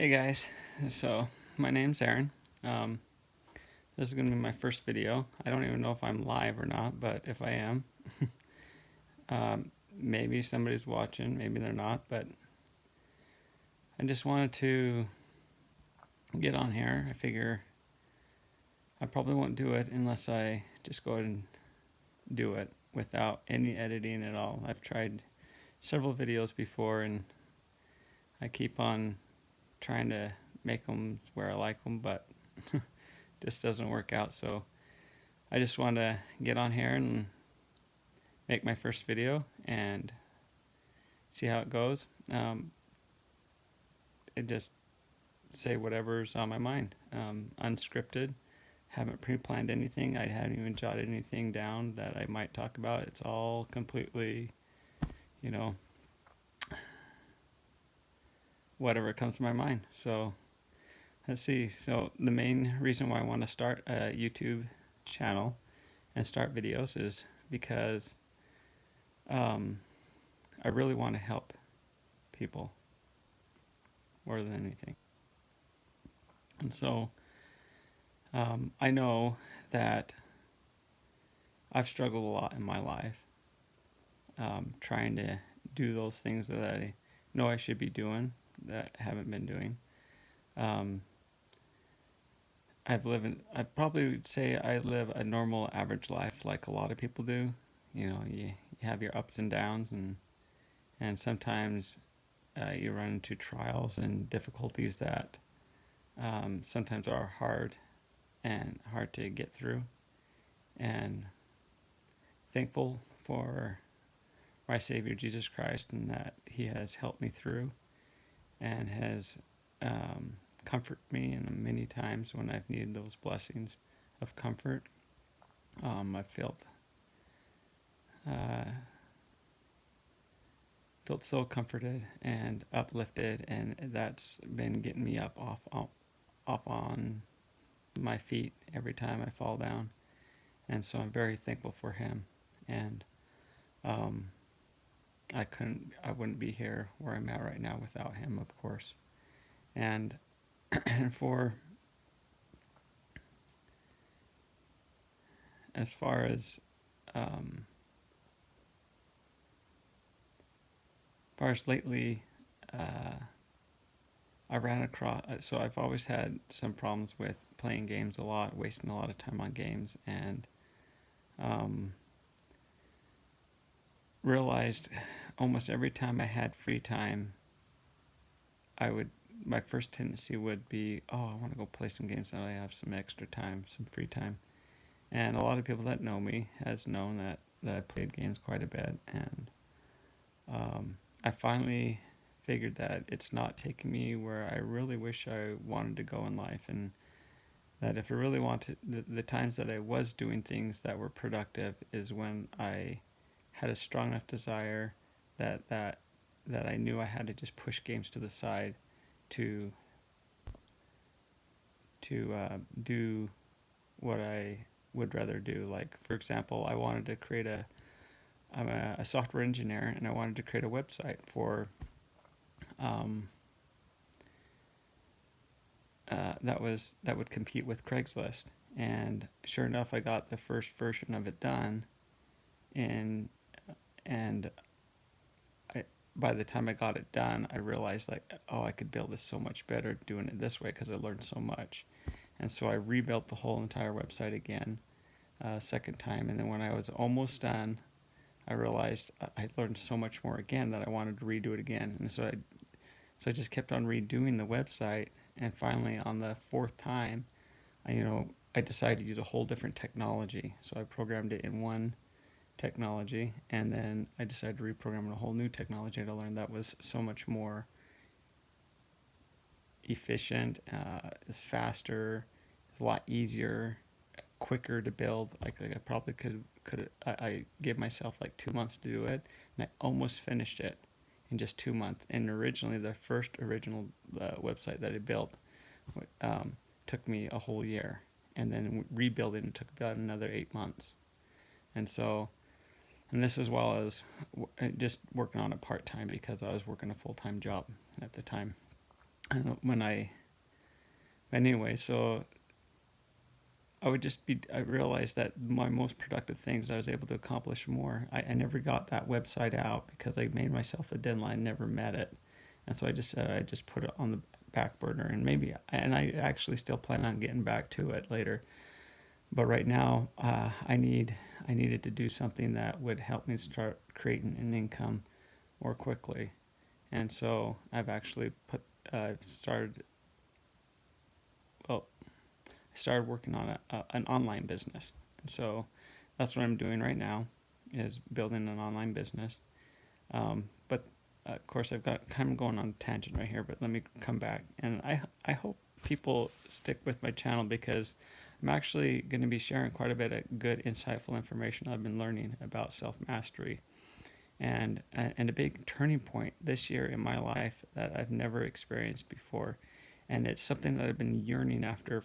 Hey guys, so my name's Aaron. Um, this is going to be my first video. I don't even know if I'm live or not, but if I am, maybe somebody's watching, maybe they're not, but I just wanted to get on here. I figure I probably won't do it unless I just go ahead and do it without any editing at all. I've tried several videos before and I keep on trying to make them where I like them, but just doesn't work out. So I just want to get on here and make my first video and see how it goes. And just say whatever's on my mind. Unscripted. Haven't pre-planned anything. I haven't even jotted anything down that I might talk about. It's all completely, you know, whatever comes to my mind. So let's see. So the main reason why I want to start a YouTube channel and start videos is because I really want to help people more than anything. And so I know that I've struggled a lot in my life trying to do those things that I know I should be doing that I haven't been doing. I probably would say I live a normal average life like a lot of people do. You have your ups and downs, and sometimes you run into trials and difficulties that sometimes are hard to get through. And thankful for my Savior Jesus Christ and that He has helped me through and has comforted me in many times when I've needed those blessings of comfort. I've felt so comforted and uplifted, and that's been getting me up on my feet every time I fall down. And so I'm very thankful for Him. And I wouldn't be here where I'm at right now without Him, of course. And for as far as lately, I ran across. So I've always had some problems with playing games a lot, wasting a lot of time on games, and realized almost every time I had free time, my first tendency would be, oh, I want to go play some games now I have some extra time, some free time. And a lot of people that know me has known that I played games quite a bit, and I finally figured that it's not taking me where I really wish I wanted to go in life, and that if I really wanted, the times that I was doing things that were productive is when I had a strong enough desire that I knew I had to just push games to the side to do what I would rather do. Like, for example, I'm a software engineer, and I wanted to create a website for that would compete with Craigslist. And sure enough, I got the first version of it done, and by the time I got it done, I realized, like, oh, I could build this so much better doing it this way because I learned so much. And so I rebuilt the whole entire website again, second time. And then when I was almost done, I realized I learned so much more again that I wanted to redo it again. And so I just kept on redoing the website. And finally, on the fourth time, I decided to use a whole different technology. So I programmed it in one technology, and then I decided to reprogram in a whole new technology to learn that was so much more efficient, is faster, is a lot easier, quicker to build. Like I probably could I gave myself like 2 months to do it, and I almost finished it in just 2 months. And originally, the first original website that I built took me a whole year, and then rebuilding it took about another 8 months. And so, and this as well as just working on it part-time because I was working a full-time job at the time. when anyway, so I realized that my most productive things I was able to accomplish more. I never got that website out because I made myself a deadline, never met it. And so I just said I just put it on the back burner, and and I actually still plan on getting back to it later. But right now, I needed to do something that would help me start creating an income more quickly. And so I've actually started, well, I started working on an online business. And so that's what I'm doing right now, is building an online business. But of course, I've got kind of going on a tangent right here, but let me come back. And I hope people stick with my channel, because I'm actually going to be sharing quite a bit of good, insightful information I've been learning about self-mastery. And a big turning point this year in my life that I've never experienced before. And it's something that I've been yearning after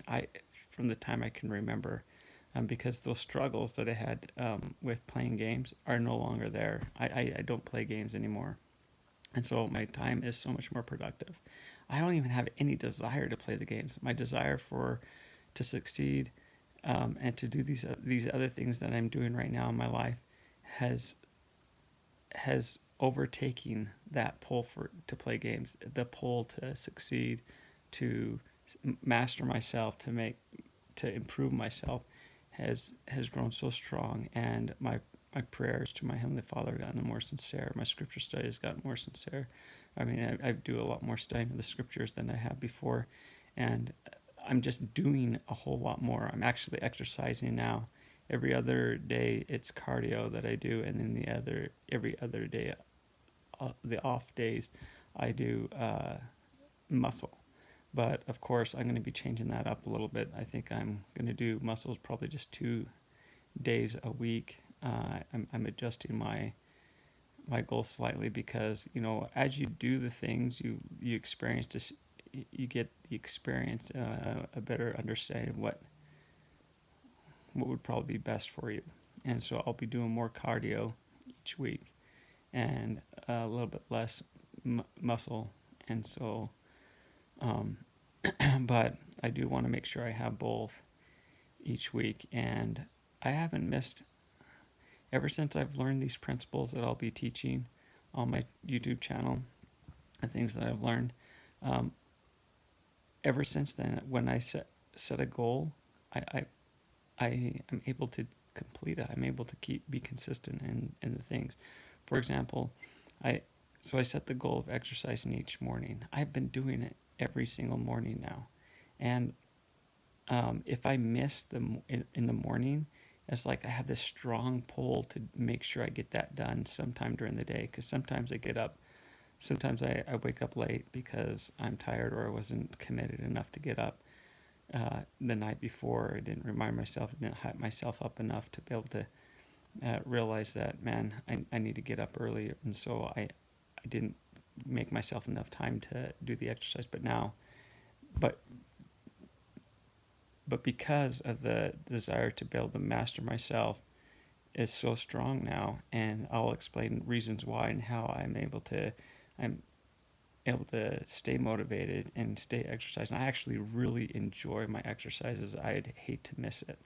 I from the time I can remember, because those struggles that I had with playing games are no longer there. I don't play games anymore, and so my time is so much more productive. I don't even have any desire to play the games. My desire for to succeed, and to do these other things that I'm doing right now in my life has overtaking that pull to play games, the pull to succeed, to master myself, to improve myself, has grown so strong. And my prayers to my Heavenly Father have gotten more sincere. My scripture study has gotten more sincere. I mean, I do a lot more studying of the scriptures than I have before, and I'm just doing a whole lot more. I'm actually exercising now. Every other day it's cardio that I do, and then every other day, the off days, I do muscle. But of course, I'm going to be changing that up a little bit. I think I'm going to do muscles probably just 2 days a week. I'm adjusting my goal slightly, because as you do the things, you experience just you get the experience, a better understanding of what would probably be best for you. And so I'll be doing more cardio each week, and a little bit less muscle. And so, but I do want to make sure I have both each week. And I haven't missed, ever since I've learned these principles that I'll be teaching on my YouTube channel, the things that I've learned. Ever since then, when I set a goal, I am able to complete it. I'm able to be consistent in the things. For example, I set the goal of exercising each morning. I've been doing it every single morning now, and if I miss in the morning, it's like I have this strong pull to make sure I get that done sometime during the day. Because sometimes sometimes I wake up late because I'm tired, or I wasn't committed enough to get up the night before. I didn't remind myself, I didn't hype myself up enough to be able to realize that, man, I need to get up early. And so I didn't make myself enough time to do the exercise. But because of the desire to be able to master myself is so strong now, and I'll explain reasons why and how I'm able to stay motivated and stay exercising. I actually really enjoy my exercises. I'd hate to miss it.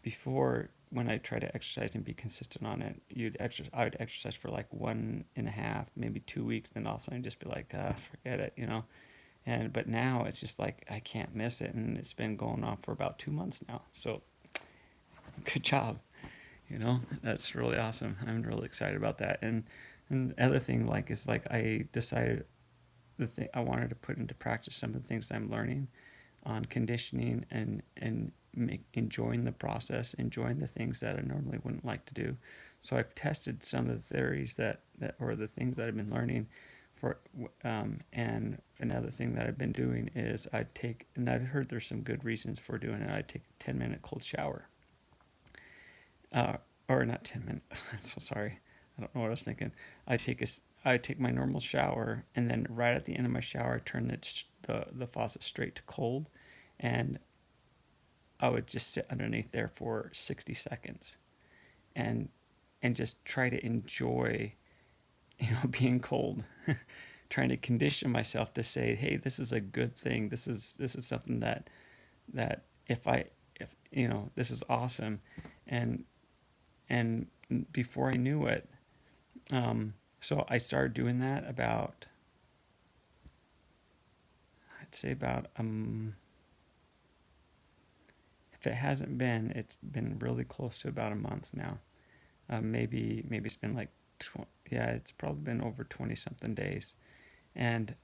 Before, when I try to exercise and be consistent on it, I would exercise for like 1.5, maybe 2 weeks, then all of a sudden just be like, forget it. But now it's just like I can't miss it, and it's been going on for about 2 months now. So good job. That's really awesome. I'm really excited about that. And the other thing is I decided I wanted to put into practice some of the things I'm learning on conditioning, and enjoying the process, enjoying the things that I normally wouldn't like to do. So I've tested some of the theories that or the things that I've been learning for, and another thing that I've been doing is and I've heard there's some good reasons for doing it. I take a 10-minute cold shower. Or not 10 minutes. I'm so sorry. I don't know what I was thinking. I take my normal shower, and then right at the end of my shower, I turn the faucet straight to cold, and I would just sit underneath there for 60 seconds, and just try to enjoy, being cold, trying to condition myself to say, hey, this is a good thing. This is something that if this is awesome. and and before I knew it, so I started doing that about, I'd say about, if it hasn't been, it's been really close to about a month now. Maybe it's been like yeah, it's probably been over 20 something days. And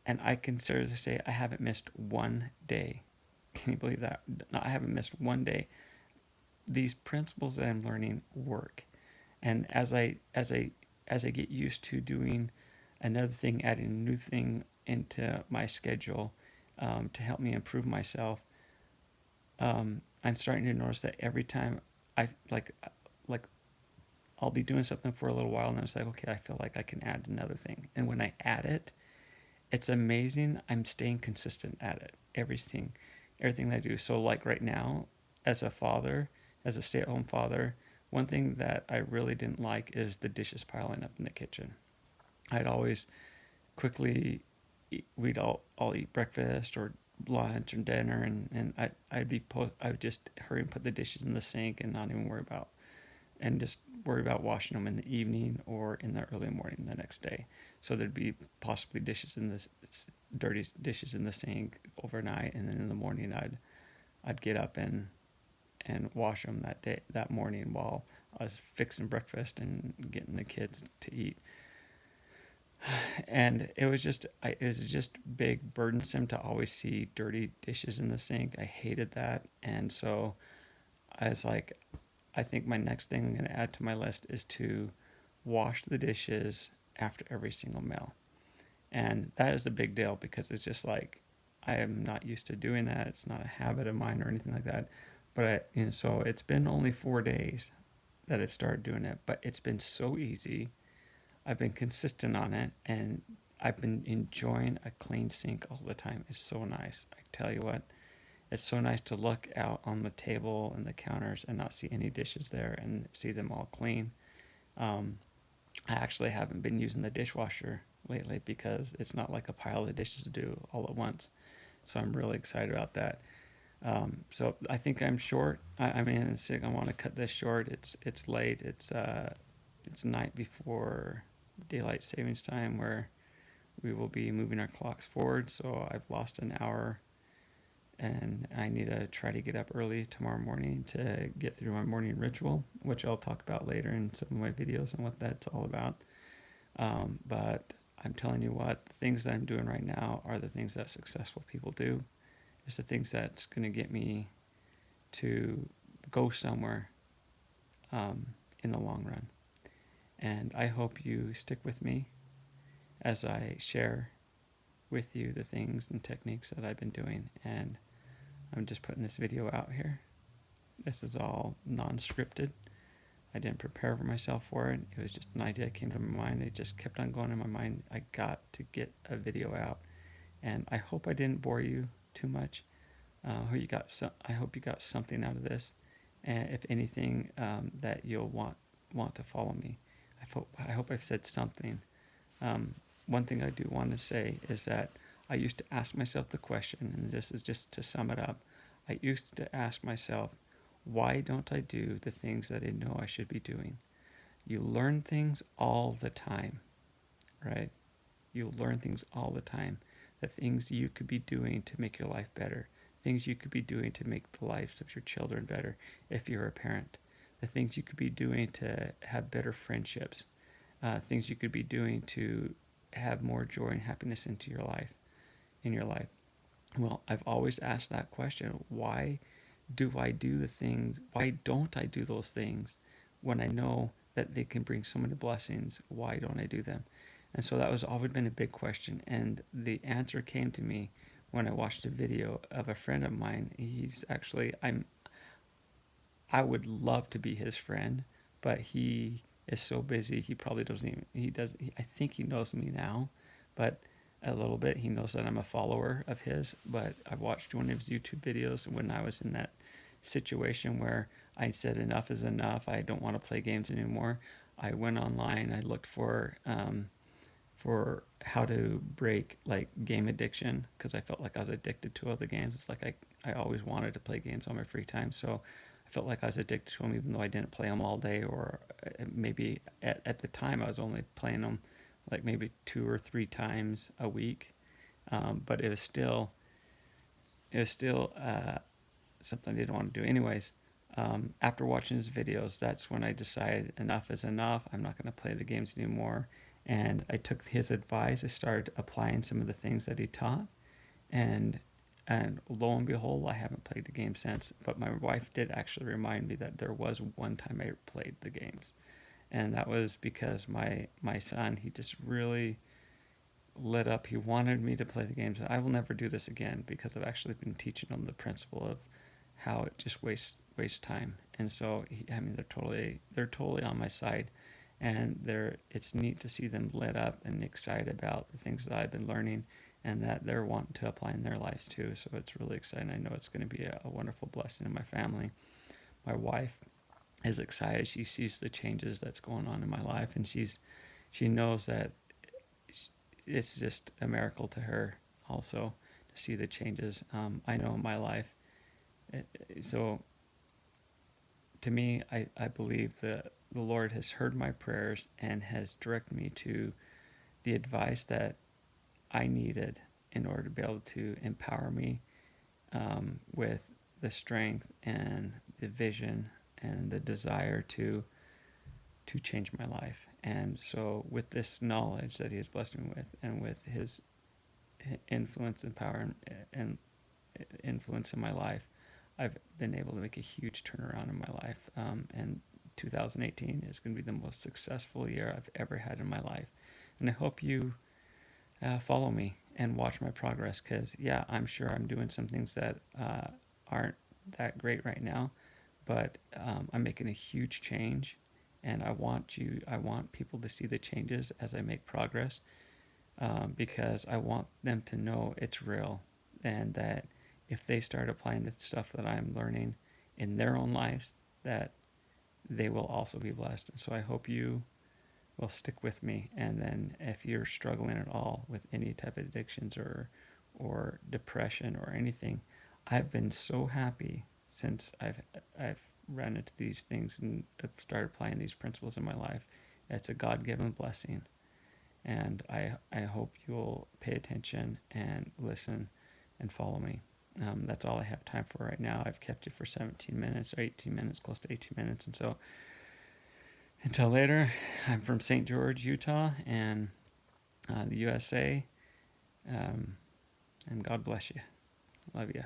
and I can seriously say I haven't missed one day. Can you believe that? No, I haven't missed one day. These principles that I'm learning work. And as I get used to doing another thing, adding a new thing into my schedule, to help me improve myself, I'm starting to notice that every time I like I'll be doing something for a little while, and then it's like, okay, I feel like I can add another thing. And when I add it, it's amazing. I'm staying consistent at it. Everything that I do. So like right now, as a father, as a stay-at-home father, one thing that I really didn't like is the dishes piling up in the kitchen. I'd always quickly we'd all eat breakfast or lunch or dinner, and I would just hurry and put the dishes in the sink and not even worry about washing them in the evening or in the early morning the next day. So there'd be possibly dirty dishes in the sink overnight, and then in the morning I'd get up and wash them that morning while I was fixing breakfast and getting the kids to eat. And it was just big burdensome to always see dirty dishes in the sink. I hated that. And so I was like, I think my next thing I'm going to add to my list is to wash the dishes after every single meal. And that is a big deal because it's just like I am not used to doing that. It's not a habit of mine or anything like that. So it's been only 4 days that I've started doing it, but it's been so easy. I've been consistent on it, and I've been enjoying a clean sink all the time. It's so nice. I tell you what, it's so nice to look out on the table and the counters and not see any dishes there and see them all clean. Um, I actually haven't been using the dishwasher lately because it's not like a pile of dishes to do all at once. So I'm really excited about that. So I think I'm short. I mean, I want to cut this short. It's late. It's night before daylight savings time, where we will be moving our clocks forward. So I've lost an hour, and I need to try to get up early tomorrow morning to get through my morning ritual, which I'll talk about later in some of my videos and what that's all about. But I'm telling you what, the things that I'm doing right now are the things that successful people do. It's the things that's going to get me to go somewhere, in the long run. And I hope you stick with me as I share with you the things and techniques that I've been doing. And I'm just putting this video out here. This is all non-scripted. I didn't prepare for myself for it. It was just an idea that came to my mind. It just kept on going in my mind. I got to get a video out. And I hope I didn't bore you too much. I hope you got something out of this. And if anything, that you'll want to follow me. I hope I've said something. One thing I do want to say is that I used to ask myself the question, and this is just to sum it up. I used to ask myself, why don't I do the things that I know I should be doing? You learn things all the time, right? You learn things all the time. The things you could be doing to make your life better. Things you could be doing to make the lives of your children better if you're a parent. The things you could be doing to have better friendships. Things you could be doing to have more joy and happiness in your life. Well, I've always asked that question. Why don't I do those things when I know that they can bring so many blessings? Why don't I do them? And so that was always been a big question. And the answer came to me when I watched a video of a friend of mine. I would love to be his friend, but he is so busy. He probably doesn't even, I think he knows me now, but a little bit. He knows that I'm a follower of his, but I've watched one of his YouTube videos when I was in that situation where I said enough is enough. I don't want to play games anymore. I went online. I looked for how to break like game addiction, because I felt like I was addicted to all the games. It's like I always wanted to play games on my free time, so I felt like I was addicted to them even though I didn't play them all day, or maybe at the time I was only playing them like maybe 2 or 3 times a week. But it was still something I didn't want to do. Anyways, after watching his videos, that's when I decided enough is enough. I'm not going to play the games anymore. And I took his advice. I started applying some of the things that he taught, and lo and behold, I haven't played the game since. But my wife did actually remind me that there was one time I played the games, and that was because my son, he just really lit up. He wanted me to play the games. I will never do this again because I've actually been teaching him the principle of how it just wastes time. And so I mean they're totally on my side, and it's neat to see them lit up and excited about the things that I've been learning and that they're wanting to apply in their lives too. So it's really exciting. I know it's going to be a wonderful blessing in my family. My wife is excited. She sees the changes that's going on in my life, and she knows that it's just a miracle to her also to see the changes I know in my life. So to me, I believe that the Lord has heard my prayers and has directed me to the advice that I needed in order to be able to empower me with the strength and the vision and the desire to change my life. And so with this knowledge that he has blessed me with, and with his influence and power and influence in my life, I've been able to make a huge turnaround in my life. And 2018 is going to be the most successful year I've ever had in my life. And I hope you follow me and watch my progress, because yeah, I'm sure I'm doing some things that aren't that great right now, but I'm making a huge change, and I want people to see the changes as I make progress, because I want them to know it's real, and that if they start applying the stuff that I'm learning in their own lives, that they will also be blessed. And so I hope you will stick with me. And then if you're struggling at all with any type of addictions or depression or anything, I've been so happy since I've run into these things and have started applying these principles in my life. It's a God-given blessing, and I hope you'll pay attention and listen and follow me. That's all I have time for right now. I've kept you for 17 minutes or 18 minutes, close to 18 minutes. And so until later, I'm from St. George, Utah, and the USA. And God bless you. Love you.